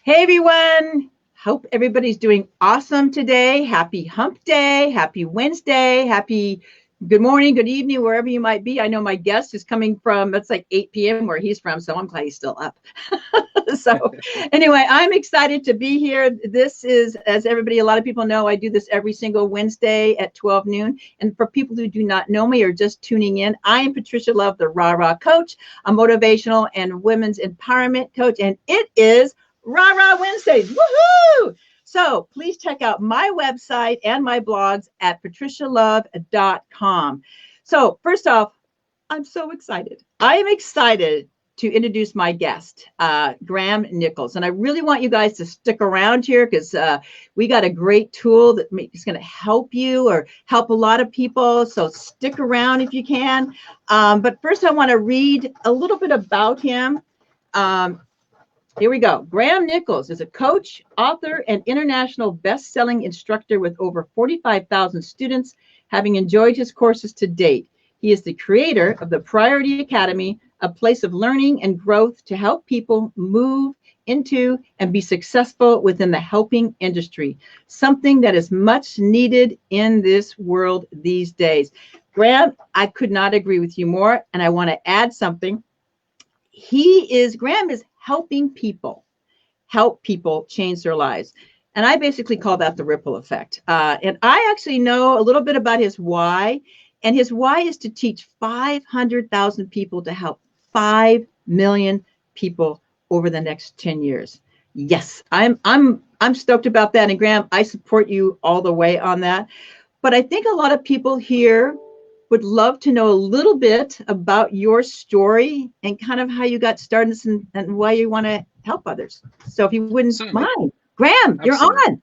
Hey everyone. Hope everybody's doing awesome today. Happy hump day. Happy Wednesday. Happy good morning, good evening, wherever you might be. I know my guest is coming from, it's like 8 p.m. where he's from, so I'm glad he's still up. So anyway, I'm excited to be here. This is, as everybody, a lot of people know, I do this every single Wednesday at 12 noon. And for people who do not know me or just tuning in, I am Patricia Love, the Rah Rah Coach, a motivational and women's empowerment coach. And it is Rah Rah Wednesdays. Woohoo! So please check out my website and my blogs at patricialove.com. So first off, I'm so excited. I am excited to introduce my guest, Graham Nicholls. And I really want you guys to stick around here because we got a great tool that is going to help you or help a lot of people. So stick around if you can. But first, I want to read a little bit about him. Here we go. Graham Nicholls is a coach, author, and international best-selling instructor with over 45,000 students, having enjoyed his courses to date. He is the creator of the Priority Academy, a place of learning and growth to help people move into and be successful within the helping industry, something that is much needed in this world these days. Graham, I could not agree with you more, and I want to add something. Graham is helping people help people change their lives. And I basically call that the ripple effect. And I actually know a little bit about his why. And his why is to teach 500,000 people to help 5 million people over the next 10 years. Yes, I'm stoked about that. And Graham, I support you all the way on that. But I think a lot of people here would love to know a little bit about your story and kind of how you got started and why you want to help others. So if you wouldn't mind, Graham, you're on.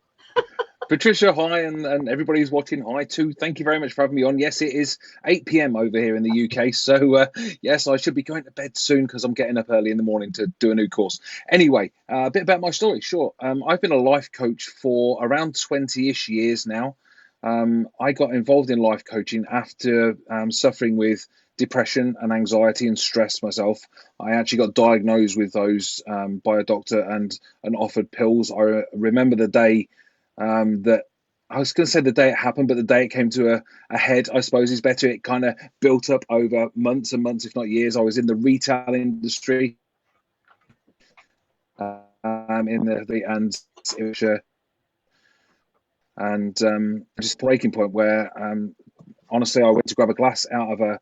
Patricia, hi, and everybody who's watching, hi too. Thank you very much for having me on. Yes, it is 8 p.m. over here in the UK. So yes, I should be going to bed soon because I'm getting up early in the morning to do a new course. Anyway, a bit about my story. Sure. I've been a life coach for around 20-ish years now. I got involved in life coaching after suffering with depression and anxiety and stress myself. I actually got diagnosed with those by a doctor and offered pills. I remember the day that I was going to say the day it happened, but the day it came to a head, I suppose is better. It kind of built up over months and months, if not years. I was in the retail industry, just a breaking point where honestly I went to grab a glass out of a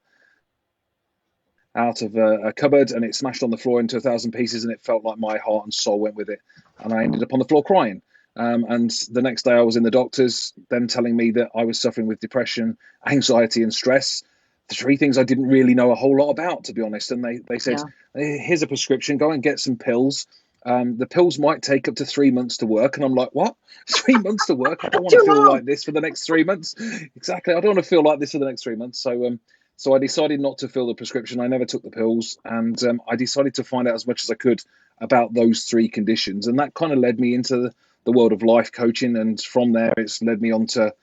cupboard and it smashed on the floor into 1,000 pieces, and it felt like my heart and soul went with it, and I ended up on the floor crying. And the next day I was in the doctors, them telling me that I was suffering with depression, anxiety and stress, the three things I didn't really know a whole lot about, to be honest. And they said, here's a prescription, go and get some pills. The pills might take up to 3 months to work. And I'm like, what? 3 months to work? I don't want to feel like this for the next 3 months. Exactly. I don't want to feel like this for the next 3 months. So I decided not to fill the prescription. I never took the pills. And I decided to find out as much as I could about those three conditions. And that kind of led me into the world of life coaching. And from there, it's led me on to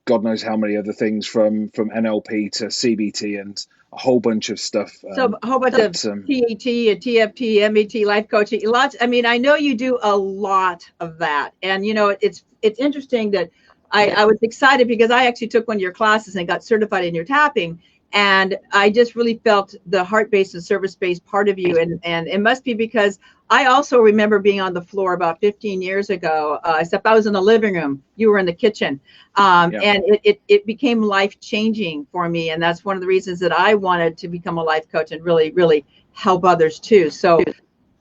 God knows how many other things, from NLP to CBT and a whole bunch of stuff. So a whole bunch of TAT, TFT, MET, life coaching, lots. I mean, I know you do a lot of that. And, you know, it's interesting that I was excited because I actually took one of your classes and got certified in your tapping. And I just really felt the heart-based and service-based part of you. And it must be because I also remember being on the floor about 15 years ago, except I was in the living room. You were in the kitchen. And it became life-changing for me. And that's one of the reasons that I wanted to become a life coach and really, really help others too. So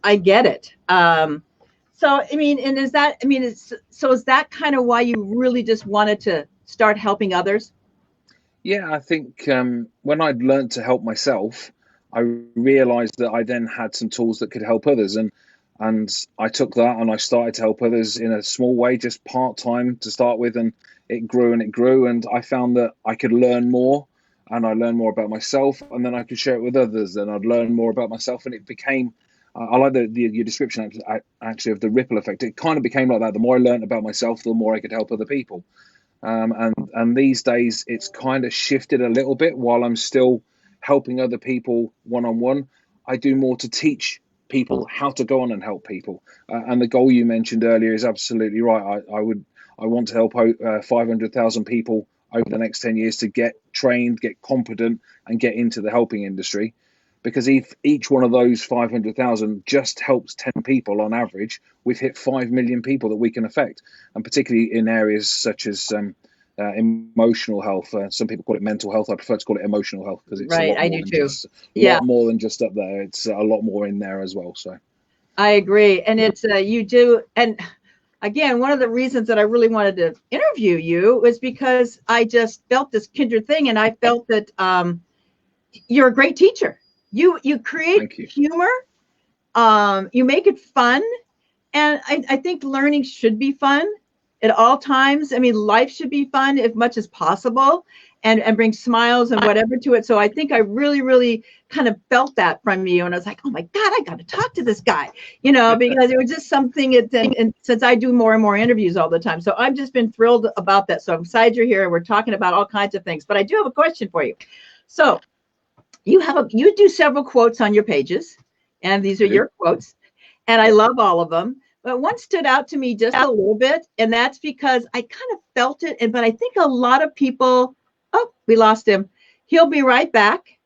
I get it. So, I mean, and is that kind of why you really just wanted to start helping others? Yeah, I think when I'd learned to help myself, I realized that I then had some tools that could help others. And I took that and I started to help others in a small way, just part-time to start with. And it grew and it grew. And I found that I could learn more, and I learned more about myself, and then I could share it with others. And I'd learn more about myself. And it became, I like your description actually of the ripple effect. It kind of became like that. The more I learned about myself, the more I could help other people. And these days it's kind of shifted a little bit. While I'm still helping other people one-on-one, I do more to teach people how to go on and help people. And the goal you mentioned earlier is absolutely right. I want to help 500,000 people over the next 10 years to get trained, get competent, and get into the helping industry. Because if each one of those 500,000 just helps 10 people on average, we've hit 5 million people that we can affect. And particularly in areas such as emotional health. Some people call it mental health. I prefer to call it emotional health because it's Right, a lot I more do than too. just Yeah, more than just up there. It's a lot more in there as well. So I agree. And it's you do. And again, one of the reasons that I really wanted to interview you was because I just felt this kindred thing, and I felt that you're a great teacher. You create thank you. humor. You make it fun, and I think learning should be fun at all times. I mean, life should be fun as much as possible, and bring smiles and whatever to it. So I think I really, really kind of felt that from you, and I was like, oh my God, I got to talk to this guy, because it was just something. And since I do more and more interviews all the time, so I've just been thrilled about that. So I'm glad you're here. We're talking about all kinds of things, but I do have a question for you. So you do several quotes on your pages, and these are your quotes, and I love all of them. But one stood out to me just a little bit, and that's because I kind of felt it. But I think a lot of people. Oh, we lost him. He'll be right back.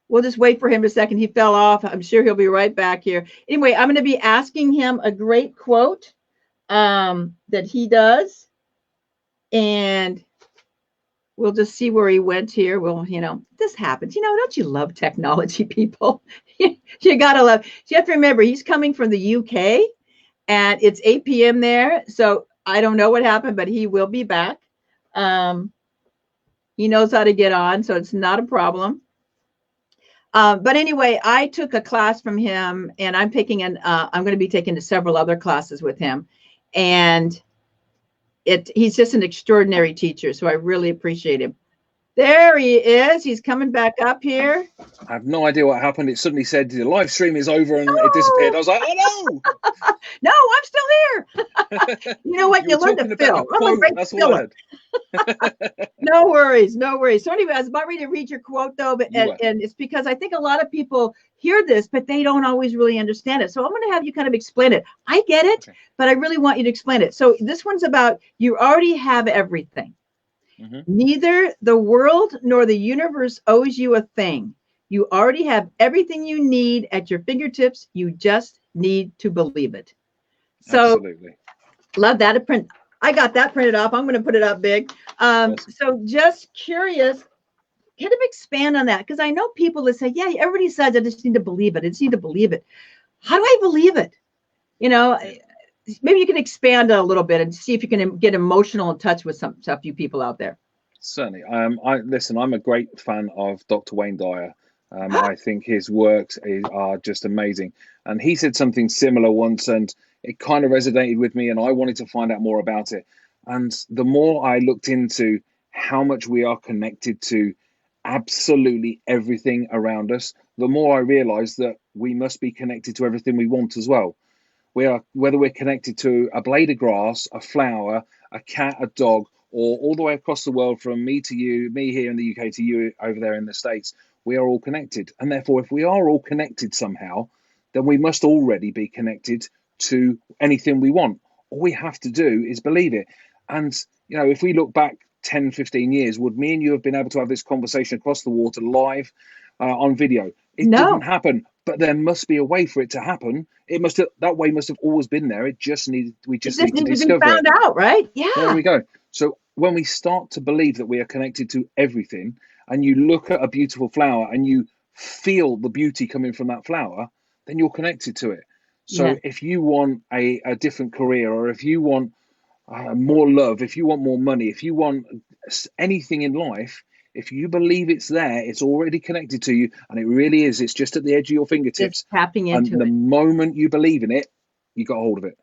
We'll just wait for him a second. He fell off. I'm sure he'll be right back here. Anyway, I'm going to be asking him a great quote that he does, and we'll just see where he went here. Well, this happens. Don't you love technology, people? You gotta love. You have to remember, he's coming from the UK, and it's 8 p.m. there. So I don't know what happened, but he will be back. He knows how to get on, so it's not a problem. But anyway, I took a class from him, and I'm going to be taking several other classes with him, and he's just an extraordinary teacher. So I really appreciate him. There he is. He's coming back up here. I have no idea what happened. It suddenly said the live stream is over and it disappeared. I was like, oh no! No, I'm still here. You know what? You learn to fill. I'm a great That's filler. what I heard. No worries. So anyway, I was about ready to read your quote, though, and it's because I think a lot of people hear this, but they don't always really understand it. So I'm going to have you kind of explain it. I get it, but I really want you to explain it. So this one's about you already have everything. Mm-hmm. Neither the world nor the universe owes you a thing. You already have everything you need at your fingertips. You just need to believe it. So, absolutely. Love that. I got that printed off. I'm going to put it up big. Awesome. So just curious, kind of expand on that, because I know people that say, yeah, everybody says I just need to believe it. I just need to believe it. How do I believe it? Maybe you can expand a little bit and see if you can get emotional in touch with a few people out there. Certainly. Listen, I'm a great fan of Dr. Wayne Dyer. I think his works are just amazing. And he said something similar once, and it kind of resonated with me, and I wanted to find out more about it. And the more I looked into how much we are connected to absolutely everything around us, the more I realized that we must be connected to everything we want as well. Whether we're connected to a blade of grass, a flower, a cat, a dog, or all the way across the world from me to you, me here in the UK to you over there in the States, we are all connected. And therefore, if we are all connected somehow, then we must already be connected to anything we want. All we have to do is believe it. And, if we look back 10, 15 years, would me and you have been able to have this conversation across the water live on video? It didn't happen, but there must be a way for it to happen. That way must have always been there. We just need to discover it. Found out, right? Yeah. There we go. So when we start to believe that we are connected to everything, and you look at a beautiful flower and you feel the beauty coming from that flower, then you're connected to it. So if you want a different career, or if you want more love, if you want more money, if you want anything in life, if you believe it's there, it's already connected to you, and it really is. It's just at the edge of your fingertips. Just tapping into it. And the moment you believe in it, you got hold of it.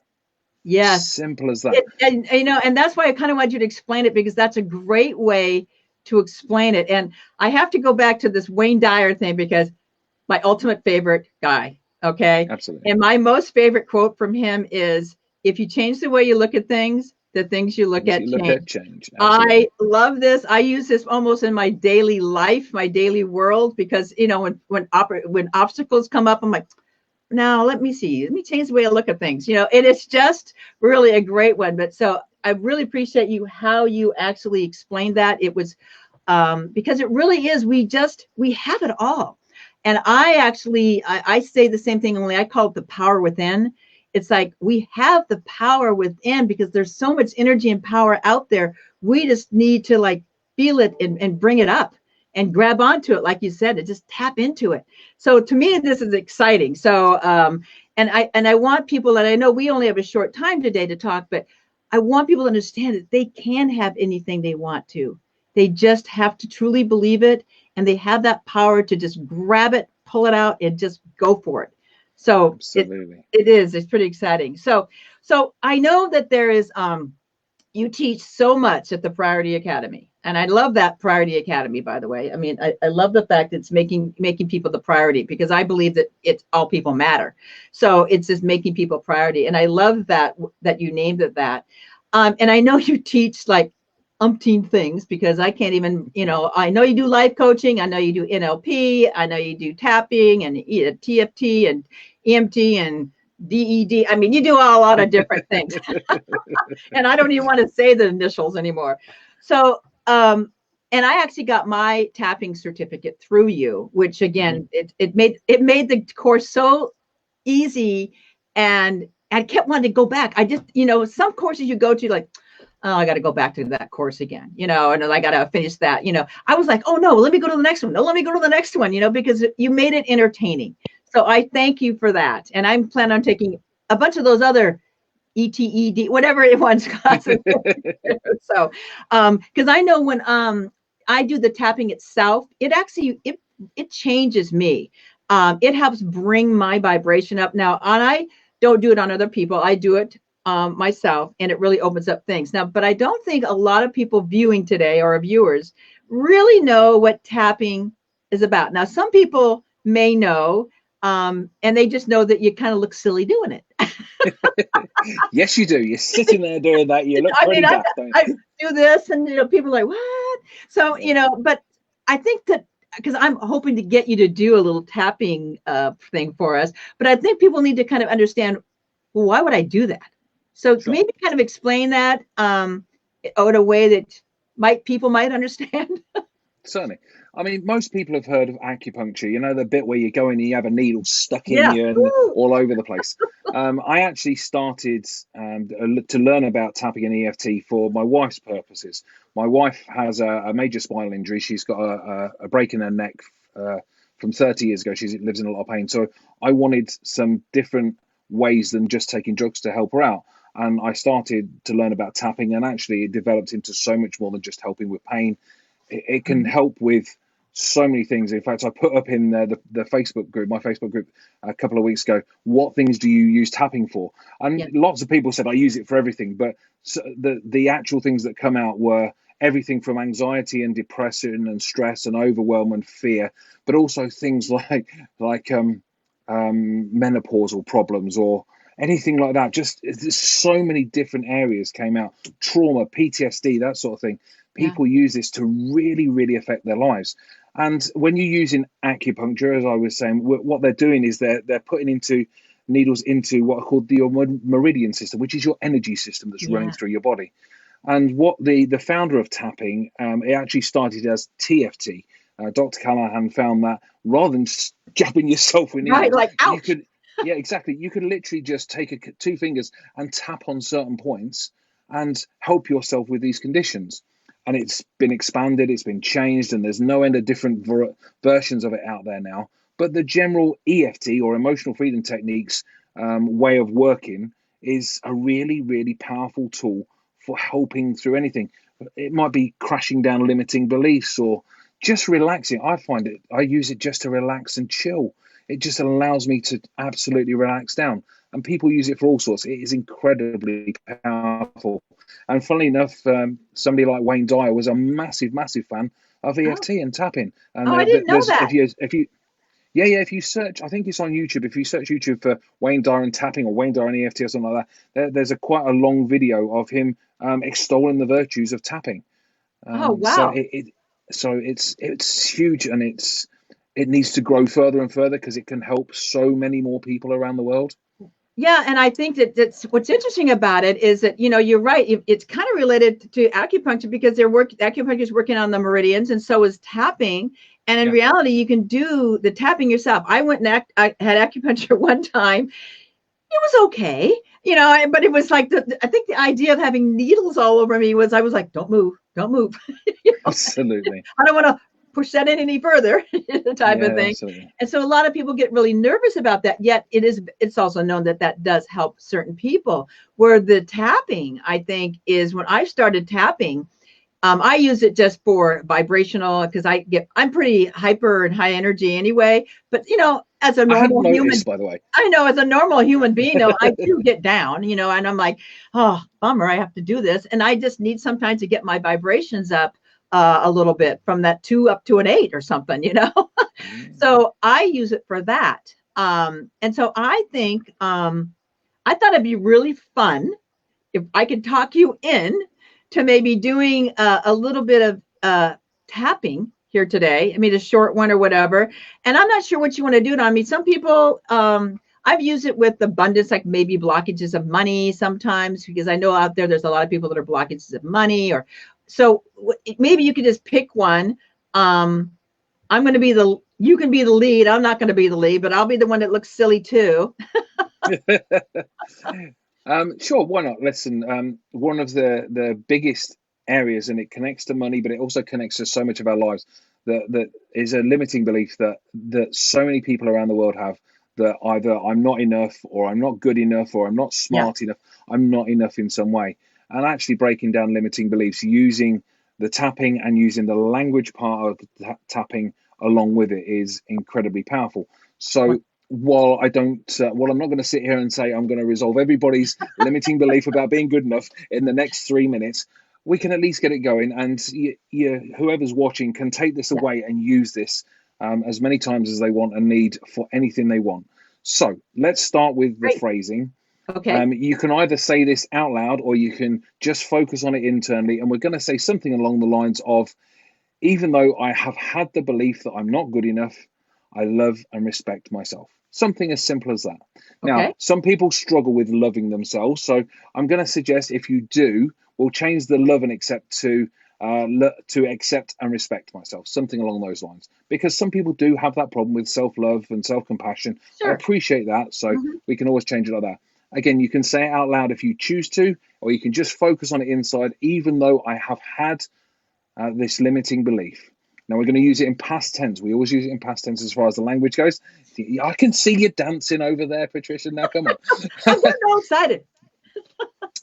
Yes. Simple as that. And that's why I kind of want you to explain it, because that's a great way to explain it. And I have to go back to this Wayne Dyer thing, because my ultimate favorite guy. Okay. Absolutely. And my most favorite quote from him is, if you change the way you look at things, The things you look Things at you look change. at change. I Absolutely. love this. I use this almost in my daily life, my daily world, because when obstacles come up, I'm like, now let me see. Let me change the way I look at things. And it's just really a great one. But so I really appreciate you how you actually explained that. It was because it really is. We have it all. And I say the same thing, only I call it the power within. It's like we have the power within because there's so much energy and power out there. We just need to like feel it and bring it up and grab onto it, like you said, and just tap into it. So to me, this is exciting. So and I want people, and I know we only have a short time today to talk, but I want people to understand that they can have anything they want to. They just have to truly believe it, and they have that power to just grab it, pull it out, and just go for it. So Absolutely. it's pretty exciting. So I know that there is you teach so much at the Priority Academy. And I love that Priority Academy, by the way. I mean, I love the fact that it's making people the priority, because I believe that it's all people matter. So it's just making people priority. And I love that you named it that. And I know you teach like umpteen things, because I can't even, I know you do life coaching. I know you do NLP. I know you do tapping and TFT and EMT and DED. I mean, you do a lot of different things. And I don't even want to say the initials anymore. So, and I actually got my tapping certificate through you, which again, it made the course so easy, and I kept wanting to go back. I just, some courses you go to, like, oh, I got to go back to that course again, and I got to finish that. I was like, oh no, let me go to the next one. No, let me go to the next one, because you made it entertaining. So I thank you for that. And I'm planning on taking a bunch of those other ETED, whatever it was. So, because I know when I do the tapping itself, it changes me. It helps bring my vibration up. Now, and I don't do it on other people. I do it myself, and it really opens up things. Now, but I don't think a lot of people viewing today, or viewers, really know what tapping is about. Now, some people may know, and they just know that you kind of look silly doing it. Yes, you do. You're sitting there doing that. You look pretty daft, don't I you? do this, and people are like, what? So but I think that, because I'm hoping to get you to do a little tapping thing for us, but I think people need to kind of understand, well, why would I do that? So Sure. maybe kind of explain that in a way that people might understand. Certainly. I mean, most people have heard of acupuncture, the bit where you go in and you have a needle stuck in Yeah. you and Woo. all over the place. I actually started to learn about tapping and EFT for my wife's purposes. My wife has a major spinal injury. She's got a break in her neck from 30 years ago. She lives in a lot of pain. So I wanted some different ways than just taking drugs to help her out. And I started to learn about tapping, and actually it developed into so much more than just helping with pain. It can help with so many things. In fact, I put up in the Facebook group, my Facebook group, a couple of weeks ago, what things do you use tapping for? And Yeah. lots of people said I use it for everything, but the actual things that come out were everything from anxiety and depression and stress and overwhelm and fear, but also things like menopausal problems or anything like that. Just there's so many different areas came out: trauma, PTSD, that sort of thing. Yeah. People use this to really, really affect their lives. And when you're using acupuncture, as I was saying, what they're doing is they're putting into needles into what are called your meridian system, which is your energy system that's running Yeah. through your body. And what the founder of tapping, it actually started as TFT. Dr. Callahan found that rather than jabbing yourself with Right. needles, Like, you ouch. could, yeah, exactly. You could literally just take two fingers and tap on certain points and help yourself with these conditions. And it's been expanded, it's been changed, and there's no end of different versions of it out there now. But the general EFT, or emotional freedom techniques, way of working is a really, really powerful tool for helping through anything. It might be crashing down limiting beliefs or just relaxing. I use it just to relax and chill. It just allows me to absolutely relax down. And people use it for all sorts. It is incredibly powerful. And funnily enough, somebody like Wayne Dyer was a massive, massive fan of Oh, EFT and tapping. And oh, I didn't know there's that. if you Yeah. If you search, I think it's on YouTube. If you search YouTube for Wayne Dyer tapping or Wayne Dyer EFT or something like that, there's a quite a long video of him extolling the virtues of tapping. Oh, So wow. it's huge, and it needs to grow further and further because it can help so many more people around the world. Yeah, and I think that's what's interesting about it is that you're right. It's kind of related to acupuncture because acupuncture is working on the meridians, and so is tapping. And in Yeah, reality, you can do the tapping yourself. I went and I had acupuncture one time. It was okay, but it was like I think the idea of having needles all over me was I was like, don't move, don't move. absolutely. I don't want to push that in any further, type of Yeah, thing. absolutely. And so a lot of people get really nervous about that. Yet it's also known that that does help certain people. Where the tapping, I think, is when I started tapping. I use it just for vibrational because I'm pretty hyper and high energy anyway. But as a I hadn't normal human, noticed, by the way. I know as a normal human being, though, I do get down, and I'm like, oh, bummer, I have to do this. And I just need sometimes to get my vibrations up a little bit from that 2 up to an 8 or something. Mm. So I use it for that. And so I think I thought it'd be really fun if I could talk you in to maybe doing a little bit of tapping here today. I mean, a short one or whatever. And I'm not sure what you want to do. I mean, some people, I've used it with abundance, like maybe blockages of money sometimes, because I know out there's a lot of people that are blockages of money. Or so maybe you could just pick one. I'm going to be you can be the lead. I'm not going to be the lead, but I'll be the one that looks silly too. Sure, why not? Listen, one of the biggest areas, and it connects to money, but it also connects to so much of our lives. That is a limiting belief that so many people around the world have, that either I'm not enough, or I'm not good enough, or I'm not Yeah. smart enough. I'm not enough in some way. And actually breaking down limiting beliefs using the tapping and using the language part of tapping along with it is incredibly powerful. So while I'm not going to sit here and say I'm going to resolve everybody's limiting belief about being good enough in the next 3 minutes, we can at least get it going, and whoever's watching can take this Yeah. away and use this as many times as they want and need for anything they want. So let's start with the Great. phrasing. Okay. You can either say this out loud or you can just focus on it internally, and we're going to say something along the lines of, even though I have had the belief that I'm not good enough, I love and respect myself. Something as simple as that. Now, Okay. some people struggle with loving themselves. So I'm going to suggest, if you do, we'll change the love and accept to accept and respect myself, something along those lines. Because some people do have that problem with self-love and self-compassion. I Sure. appreciate that. So Mhm. we can always change it like that. Again, you can say it out loud if you choose to, or you can just focus on it inside, even though I have had this limiting belief. Now we're going to use it in past tense. We always use it in past tense as far as the language goes. I can see you dancing over there, Patricia. Now come on. I'm getting all excited.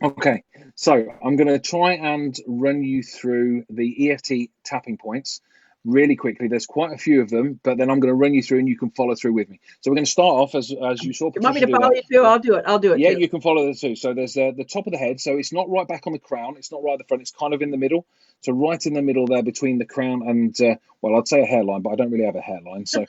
Okay, so I'm going to try and run you through the EFT tapping points really quickly. There's quite a few of them, but then I'm going to run you through and you can follow through with me. So we're going to start off as you saw You want me Patricia to do follow there. you too? I'll do it. I'll do it Yeah, too. you can follow the two. So there's the top of the head. So it's not right back on the crown. It's not right at the front. It's kind of in the middle. So right in the middle there between the crown and, well, I'd say a hairline, but I don't really have a hairline. So,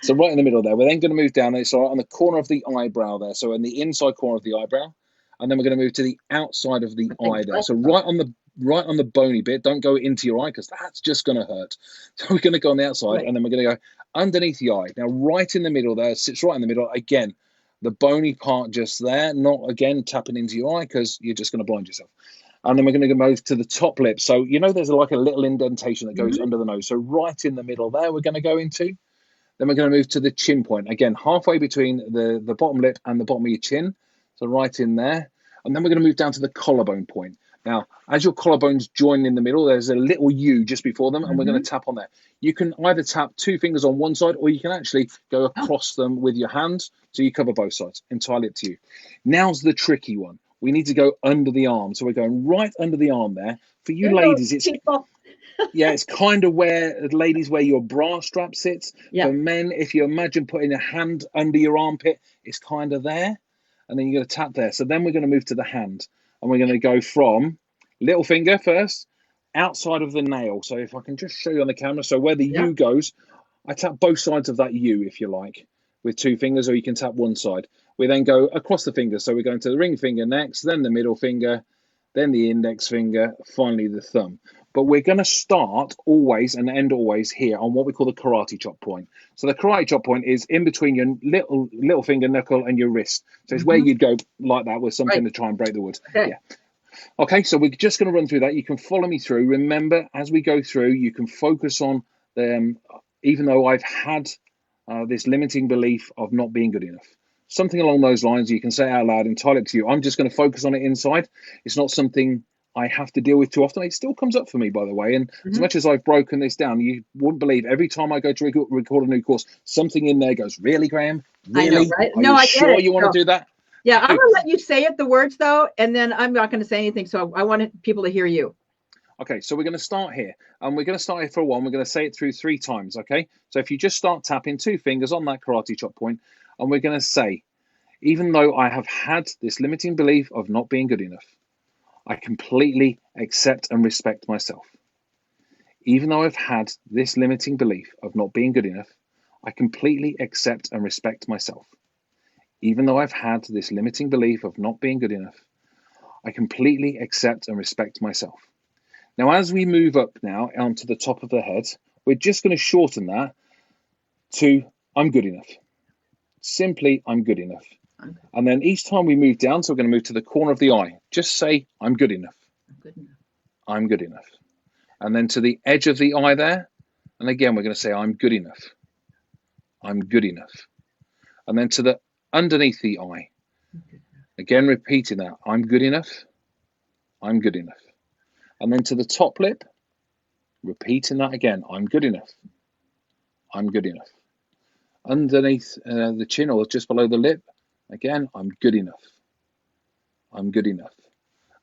so right in the middle there. We're then going to move down. It's on the corner of the eyebrow there. So in the inside corner of the eyebrow. And then we're going to move to the outside of the My eye fingers there. right So up. right on the bony bit. Don't go into your eye because that's just going to hurt. So we're going to go on the outside, Right. and then we're going to go underneath the eye. Now, right in the middle there, sits right in the middle. Again, the bony part just there, not again tapping into your eye because you're just going to blind yourself. And then we're going to move to the top lip. So, there's like a little indentation that goes Mm-hmm. under the nose. So, right in the middle there, we're going to go into. Then we're going to move to the chin point. Again, halfway between the bottom lip and the bottom of your chin. So, right in there. And then we're going to move down to the collarbone point. Now, as your collarbones join in the middle, there's a little U just before them, and we're going Mm-hmm. to tap on there. You can either tap two fingers on one side, or you can actually go Oh, across them with your hand, so you cover both sides. Entirely up to you. Now's the tricky one. We need to go under the arm. So we're going right under the arm there. For you there goes ladies, people. it's kind of where, ladies, where your bra strap sits. Yeah. For men, if you imagine putting a hand under your armpit, it's kind of there. And then you're going to tap there. So then we're going to move to the hand. And we're going to go from little finger first, outside of the nail. So if I can just show you on the camera. So where the Yeah. U goes, I tap both sides of that U, if you like, with 2 fingers, or you can tap one side. We then go across the fingers. So we're going to the ring finger next, then the middle finger, then the index finger, finally the thumb. But we're going to start always and end always here on what we call the karate chop point. So the karate chop point is in between your little finger knuckle and your wrist. So it's where you'd go like that with something to try and break the wood. Okay. Yeah. Okay, so we're just going to run through that. You can follow me through. Remember, as we go through, you can focus on them, even though I've had this limiting belief of not being good enough. Something along those lines, you can say out loud, entirely up to you. I'm just going to focus on it inside. It's not something I have to deal with too often. It still comes up for me, by the way. And as much as I've broken this down, you wouldn't believe every time I go to record a new course, something in there goes, really, Graham? Really? I know, right? Are No, you I sure get it. you want to do that? Yeah, I'm going to let you say it, the words, though, and then I'm not going to say anything. So I want people to hear you. Okay, so we're going to start here. And we're going to start here for one. We're going to say it through 3 times, okay? So if you just start tapping 2 fingers on that karate chop point, and we're going to say, even though I have had this limiting belief of not being good enough, I completely accept and respect myself. Even though I've had this limiting belief of not being good enough, I completely accept and respect myself. Even though I've had this limiting belief of not being good enough, I completely accept and respect myself. Now, as we move up now onto the top of the head, we're just going to shorten that to I'm good enough. Simply, I'm good enough. Okay. And then each time we move down, so we're going to move to the corner of the eye, just say, I'm good enough. I'm good enough. I'm good enough. And then to the edge of the eye there, and again, we're going to say, I'm good enough. I'm good enough. And then to the underneath the eye, again, repeating that, I'm good enough. I'm good enough. And then to the top lip, repeating that again, I'm good enough. I'm good enough. Underneath the chin or just below the lip, again, I'm good enough. I'm good enough.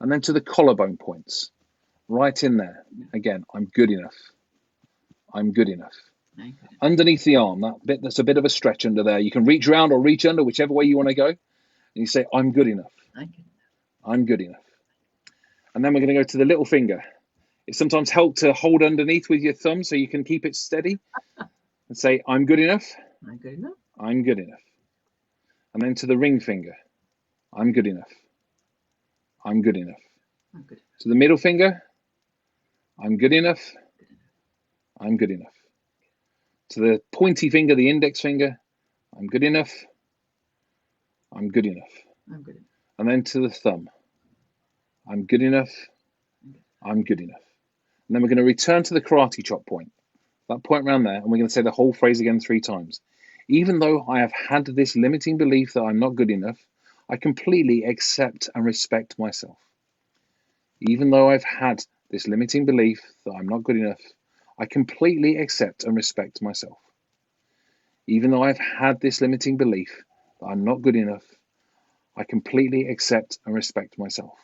And then to the collarbone points, right in there, again, I'm good enough. I'm good enough. Underneath the arm, that bit that's a bit of a stretch under there, you can reach around or reach under, whichever way you want to go. And you say, I'm good enough. I'm good enough. And then we're going to go to the little finger. It sometimes helps to hold underneath with your thumb so you can keep it steady and say, I'm good enough. I'm good enough. I'm good enough. And then to the ring finger, I'm good enough. I'm good enough. I'm good. To the middle finger, I'm good enough. I'm good enough. To the pointy finger, the index finger, I'm good enough. I'm good enough. I'm good enough. And then to the thumb, I'm good enough. I'm good enough. And then we're going to return to the karate chop point, that point around there, and we're going to say the whole phrase again 3 times. Even though I have had this limiting belief that I'm not good enough, I completely accept and respect myself. Even though I've had this limiting belief that I'm not good enough, I completely accept and respect myself. Even though I've had this limiting belief that I'm not good enough, I completely accept and respect myself.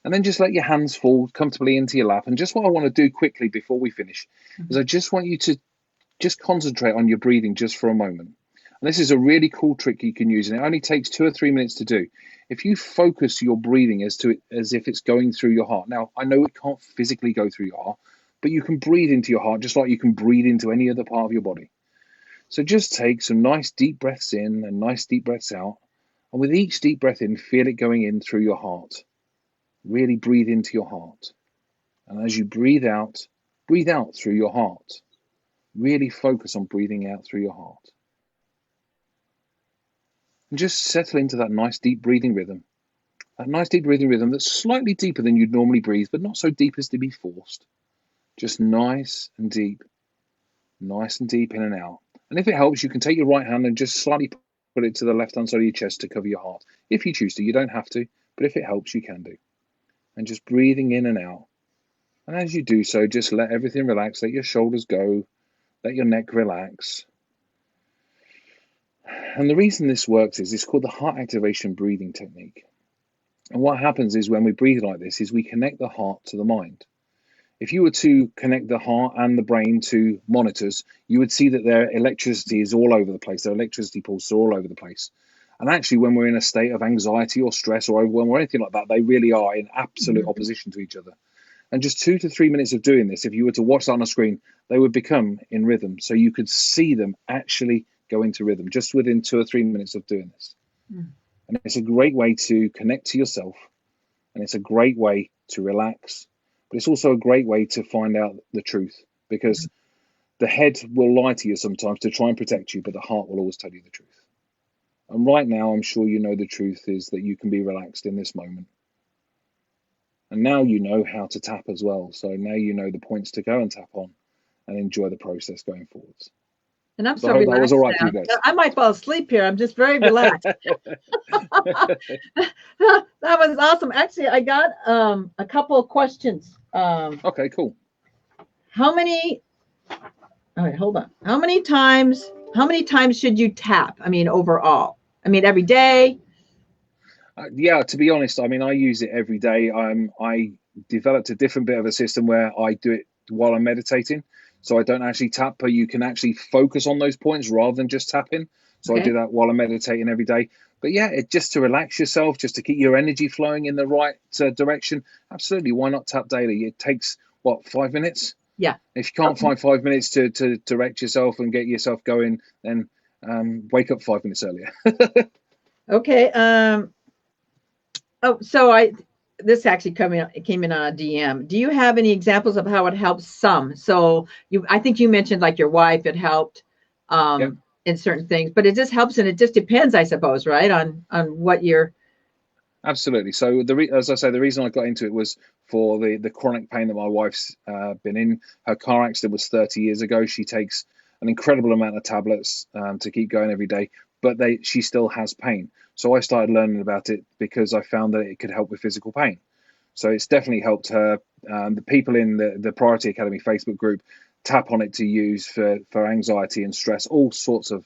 And then just let your hands fall comfortably into your lap. And just what I want to do quickly before we finish is I just want you to just concentrate on your breathing just for a moment. And this is a really cool trick you can use, and it only takes 2 or 3 minutes to do. If you focus your breathing as if it's going through your heart. Now, I know it can't physically go through your heart, but you can breathe into your heart just like you can breathe into any other part of your body. So just take some nice deep breaths in and nice deep breaths out. And with each deep breath in, feel it going in through your heart. Really breathe into your heart. And as you breathe out through your heart. Really focus on breathing out through your heart. And just settle into that nice deep breathing rhythm. That nice deep breathing rhythm that's slightly deeper than you'd normally breathe, but not so deep as to be forced. Just nice and deep in and out. And if it helps, you can take your right hand and just slightly put it to the left-hand side of your chest to cover your heart. If you choose to, you don't have to, but if it helps, you can do. And just breathing in and out. And as you do so, just let everything relax. Let your shoulders go. Let your neck relax. And the reason this works is it's called the heart activation breathing technique. And what happens is when we breathe like this is we connect the heart to the mind. If you were to connect the heart and the brain to monitors, you would see that their electricity is all over the place. Their electricity pulses are all over the place. And actually, when we're in a state of anxiety or stress or overwhelm or anything like that, they really are in absolute opposition to each other. And just 2 to 3 minutes of doing this, if you were to watch that on a screen, they would become in rhythm. So you could see them actually go into rhythm just within 2 or 3 minutes of doing this. Mm. And it's a great way to connect to yourself. And it's a great way to relax. But it's also a great way to find out the truth, because the head will lie to you sometimes to try and protect you, but the heart will always tell you the truth. And right now, I'm sure you know the truth is that you can be relaxed in this moment. And now you know how to tap as well. So now you know the points to go and tap on and enjoy the process going forwards. And I'm so relaxed. That was all right for you guys. I might fall asleep here. I'm just very relaxed. That was awesome. Actually, I got a couple of questions. Okay, cool. All right, hold on. How many times should you tap? I mean, overall. I mean, every day? Yeah, to be honest, I mean, I use it every day. I developed a different bit of a system where I do it while I'm meditating. So I don't actually tap, but you can actually focus on those points rather than just tapping. So okay. I do that while I'm meditating every day. But yeah, it's just to relax yourself, just to keep your energy flowing in the right direction. Absolutely. Why not tap daily? It takes, 5 minutes? Yeah. If you can't find 5 minutes to direct yourself and get yourself going, then wake up 5 minutes earlier. Okay. This actually came in on a DM. Do you have any examples of how it helps some? So I think you mentioned like your wife, it helped in certain things, but it just helps, and it just depends, I suppose, right, on what you're. Absolutely. So as I say, the reason I got into it was for the chronic pain that my wife's been in. Her car accident was 30 years ago. She takes an incredible amount of tablets to keep going every day, but she still has pain. So I started learning about it because I found that it could help with physical pain. So it's definitely helped her. The people in the Priority Academy Facebook group tap on it to use for anxiety and stress, all sorts of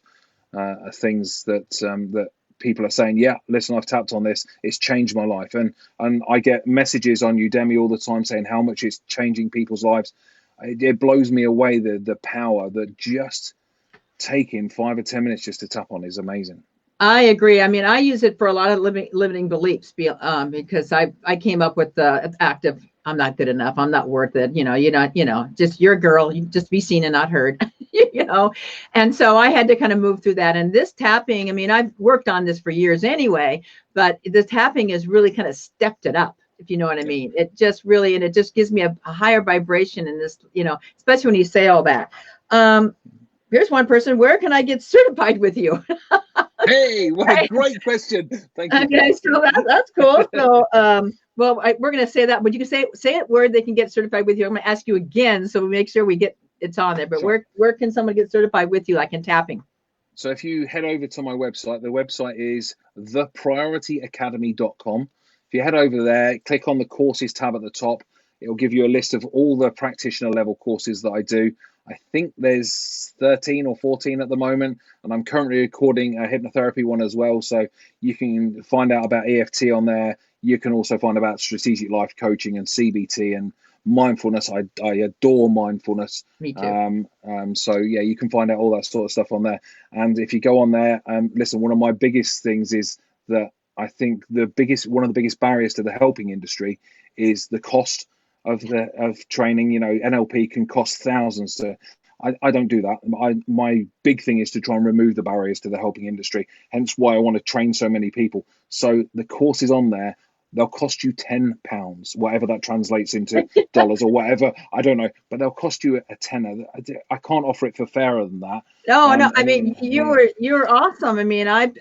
things that people are saying, yeah, listen, I've tapped on this. It's changed my life. And I get messages on Udemy all the time saying how much it's changing people's lives. It blows me away, the power that just taking 5 or 10 minutes just to tap on is amazing. I agree. I mean, I use it for a lot of limiting beliefs because I came up with the active, I'm not good enough, I'm not worth it. You're not, just your girl, you just be seen and not heard, And so I had to kind of move through that. And this tapping, I mean, I've worked on this for years anyway, but the tapping has really kind of stepped it up, if you know what I mean. It just really, and it just gives me a higher vibration in this, especially when you say all that. Here's one person, where can I get certified with you? Hey, what a great question. Thank you. Okay, so that's cool. So, we're going to say that. Would you say it where they can get certified with you? I'm going to ask you again, so we make sure it's on there. But sure. Where can someone get certified with you, like in tapping? So if you head over to my website, the website is thepriorityacademy.com. If you head over there, click on the courses tab at the top. It'll give you a list of all the practitioner level courses that I do. I think there's 13 or 14 at the moment, and I'm currently recording a hypnotherapy one as well. So you can find out about EFT on there. You can also find about strategic life coaching and CBT and mindfulness. I adore mindfulness. Me too. So yeah, you can find out all that sort of stuff on there. And if you go on there, listen, one of my biggest things is that I think one of the biggest barriers to the helping industry is the cost of training. NLP can cost thousands to. I don't do that. My big thing is to try and remove the barriers to the helping industry. Hence why I want to train so many people. So the courses on there, they'll cost you £10, whatever that translates into dollars or whatever. I don't know, but they'll cost you a tenner. I can't offer it for fairer than that. No. I mean, you're awesome. I mean, I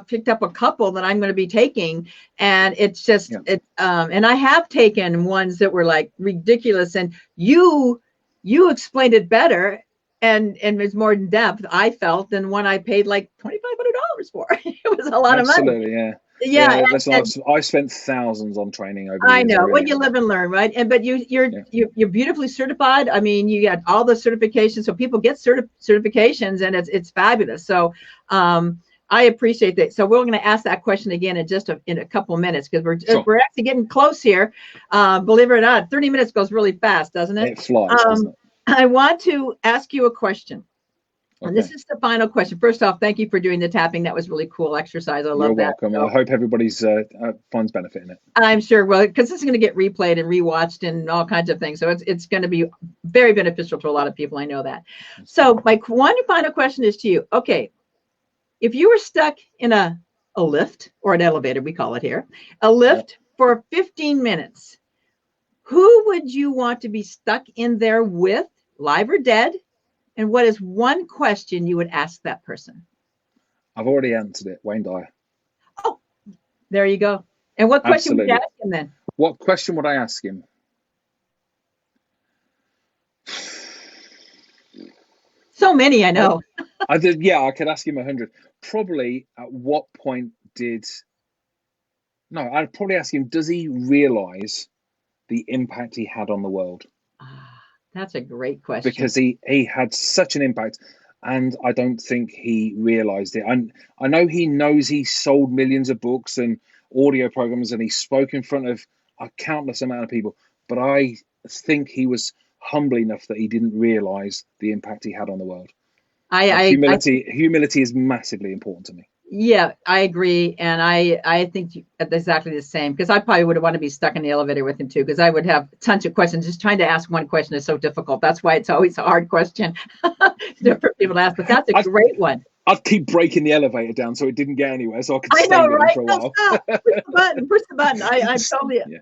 picked up a couple that I'm going to be taking, and it's just and I have taken ones that were like ridiculous, and you explained it better and it's more in depth, I felt, than one I paid like $2,500 for. It was a lot of money. Absolutely, yeah. Yeah, I've spent thousands on training over. I know. Well, you live and learn, right? But you're beautifully certified. I mean, you got all the certifications, so people get certifications, and it's fabulous. So I appreciate that. So we're going to ask that question again in a couple of minutes, because we're actually getting close here. Believe it or not, 30 minutes goes really fast, doesn't it? It flies. Doesn't it? I want to ask you a question. And this is the final question. First off, thank you for doing the tapping. That was really cool exercise. I love that. You're welcome. I hope everybody's finds benefit in it. I'm sure. Well, because this is going to get replayed and rewatched and all kinds of things. So it's going to be very beneficial to a lot of people. I know that. So my one final question is to you. Okay, if you were stuck in a lift or an elevator, we call it here, a lift for 15 minutes, who would you want to be stuck in there with, live or dead? And what is one question you would ask that person? I've already answered it, Wayne Dyer. Oh, there you go. And what question would you ask him then? What question would I ask him? So many, I know. I could ask him 100. Probably at what point I'd probably ask him, does he realize the impact he had on the world? That's a great question. Because he had such an impact, and I don't think he realized it. I know he knows he sold millions of books and audio programs, and he spoke in front of a countless amount of people, but I think he was humble enough that he didn't realize the impact he had on the world. Humility is massively important to me. Yeah, I agree. And I think exactly the same, because I probably would want to be stuck in the elevator with him too, because I would have tons of questions. Just trying to ask one question is so difficult. That's why it's always a hard question for people to ask, but that's a great one. I'd keep breaking the elevator down so it didn't get anywhere, so I could stay there for a while. Stop. Push the button. I'm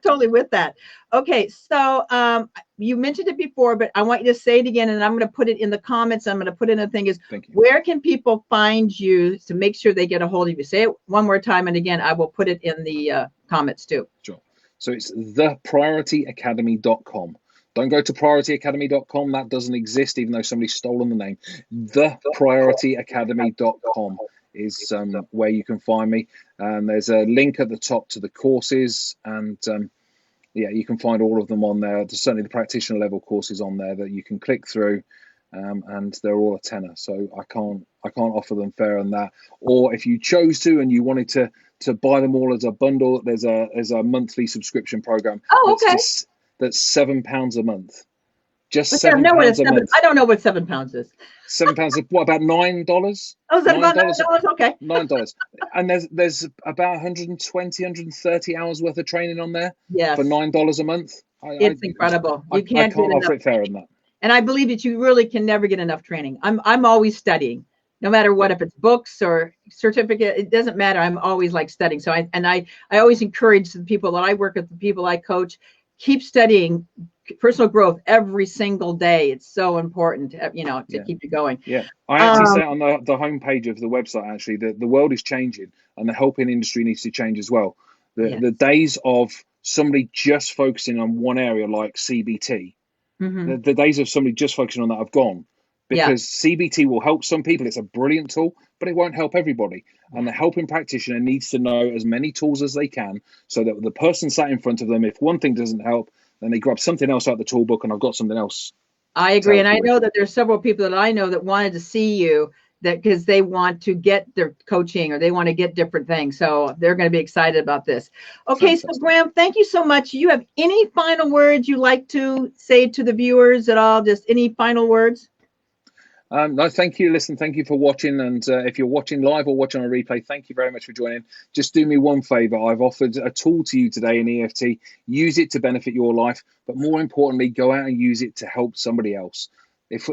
totally with that. Okay, so you mentioned it before, but I want you to say it again, and I'm going to put it in the comments. I'm going to put in the thing is, where can people find you to make sure they get a hold of you? Say it one more time, and again, I will put it in the comments too. Sure. So it's thepriorityacademy.com. Don't go to priorityacademy.com. That doesn't exist, even though somebody's stolen the name. Thepriorityacademy.com is where you can find me. There's a link at the top to the courses, and you can find all of them on there. There's certainly the practitioner level courses on there that you can click through, and they're all a tenner. So I can't offer them fairer than that. Or if you chose to and you wanted to buy them all as a bundle, there's a monthly subscription program. Oh, okay. That's £7 a month. Just £7 a month. I don't know what £7 is. £7. What about $9? Oh, is that about $9? Okay. $9. And there's about 120, 130 hours worth of training on there. Yes. For $9 a month. It's incredible. I can't offer it fairer than that. And I believe that you really can never get enough training. I'm always studying, no matter what, if it's books or certificate, it doesn't matter. I'm always like studying. So I always encourage the people that I work with, the people I coach, keep studying personal growth every single day. It's so important, to keep you going. Yeah, I actually say on the homepage of the website, actually, that the world is changing and the helping industry needs to change as well. The days of somebody just focusing on one area like CBT, the days of somebody just focusing on that have gone, because CBT will help some people. It's a brilliant tool, but it won't help everybody. And the helping practitioner needs to know as many tools as they can, so that the person sat in front of them, if one thing doesn't help, then they grab something else out of the tool book, and I've got something else. I agree. And I know that there's several people that I know that wanted to see you, that because they want to get their coaching or they want to get different things. So they're going to be excited about this. Okay. Fantastic. So Graham, thank you so much. You have any final words you like to say to the viewers at all? Just any final words? No, thank you. Listen, thank you for watching. And if you're watching live or watching on a replay, thank you very much for joining. Just do me one favor. I've offered a tool to you today in EFT. Use it to benefit your life, but more importantly, go out and use it to help somebody else. If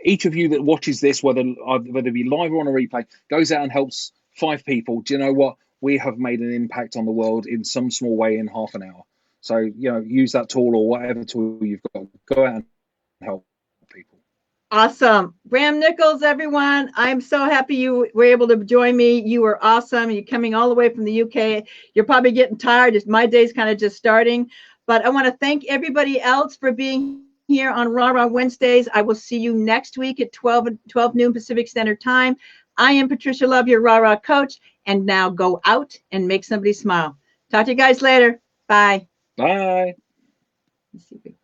each of you that watches this, whether it be live or on a replay, goes out and helps 5 people, do you know what? We have made an impact on the world in some small way in half an hour. So, use that tool or whatever tool you've got. Go out and help people. Awesome. Graham Nicholls, everyone. I'm so happy you were able to join me. You were awesome. You're coming all the way from the UK. You're probably getting tired. My day's kind of just starting. But I want to thank everybody else for being here on Raw Wednesdays. I will see you next week at 12 noon Pacific Standard Time. I am Patricia Love, your Raw coach. And now go out and make somebody smile. Talk to you guys later. Bye. Bye. Let's see.